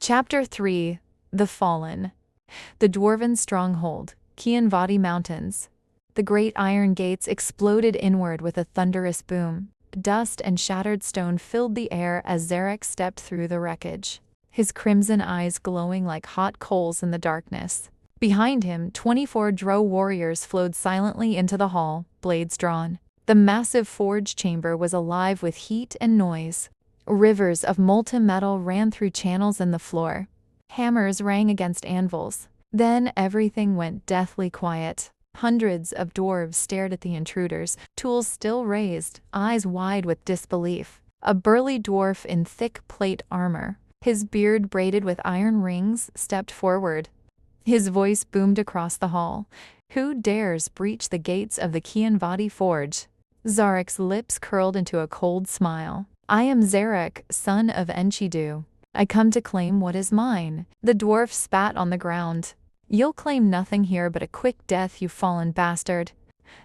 Chapter 3: The Fallen. The Dwarven Stronghold, Kianvati Mountains. The great iron gates exploded inward with a thunderous boom. Dust and shattered stone filled the air as Zarek stepped through the wreckage, his crimson eyes glowing like hot coals in the darkness. Behind him, 24 Drow warriors flowed silently into the hall, blades drawn. The massive forge chamber was alive with heat and noise. Rivers of molten metal ran through channels in the floor. Hammers rang against anvils. Then everything went deathly quiet. Hundreds of dwarves stared at the intruders, tools still raised, eyes wide with disbelief. A burly dwarf in thick plate armor, his beard braided with iron rings, stepped forward. His voice boomed across the hall. "Who dares breach the gates of the Kianvati Forge?" Zarek's lips curled into a cold smile. "I am Zarek, son of Enkidu. I come to claim what is mine." The dwarf spat on the ground. "You'll claim nothing here but a quick death, you fallen bastard."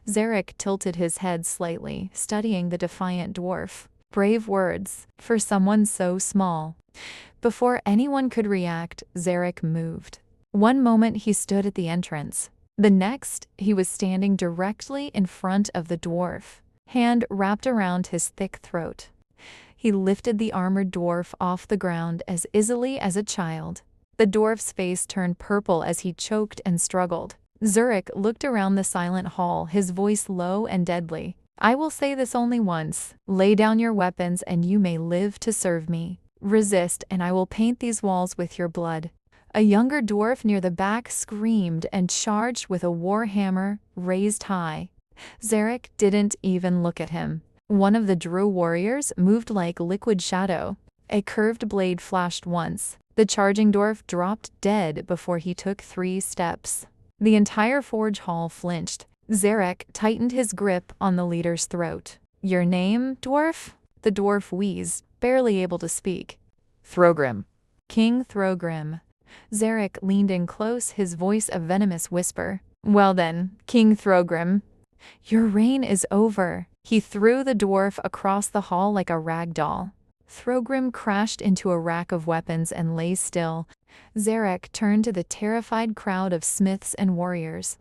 Zarek tilted his head slightly, studying the defiant dwarf. Brave words, for someone so small. Before anyone could react, Zarek moved. One moment he stood at the entrance. The next, he was standing directly in front of the dwarf, hand wrapped around his thick throat. He lifted the armored dwarf off the ground as easily as a child. The dwarf's face turned purple as he choked and struggled. Zarek looked around the silent hall, his voice low and deadly. "I will say this only once. Lay down your weapons and you may live to serve me. Resist and I will paint these walls with your blood." A younger dwarf near the back screamed and charged with a war hammer raised high. Zarek didn't even look at him. One of the Drow warriors moved like liquid shadow. A curved blade flashed once. The charging dwarf dropped dead before he took 3 steps. The entire forge hall flinched. Zarek tightened his grip on the leader's throat. "Your name, dwarf?" The dwarf wheezed, barely able to speak. "Throgrim." "King Throgrim." Zarek leaned in close, his voice a venomous whisper. "Well then, King Throgrim, your reign is over." He threw the dwarf across the hall like a rag doll. Throgrim crashed into a rack of weapons and lay still. Zarek turned to the terrified crowd of smiths and warriors.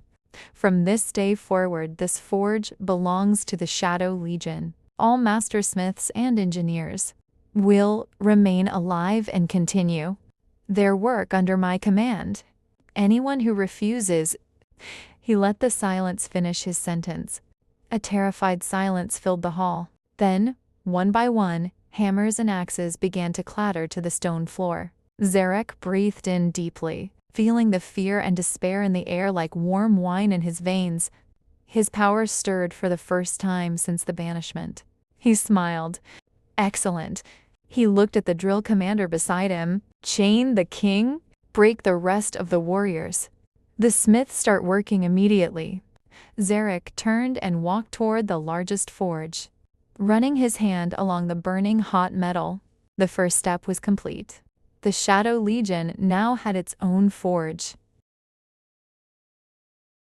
"From this day forward, this forge belongs to the Shadow Legion. All master smiths and engineers will remain alive and continue their work under my command. Anyone who refuses—" He let the silence finish his sentence. A terrified silence filled the hall. Then, one by one, hammers and axes began to clatter to the stone floor. Zarek breathed in deeply, feeling the fear and despair in the air like warm wine in his veins. His power stirred for the first time since the banishment. He smiled. "Excellent." He looked at the drill commander beside him. "Chain the king? Break the rest of the warriors. The smiths start working immediately." Zarek turned and walked toward the largest forge, running his hand along the burning hot metal. The first step was complete. The Shadow Legion now had its own forge.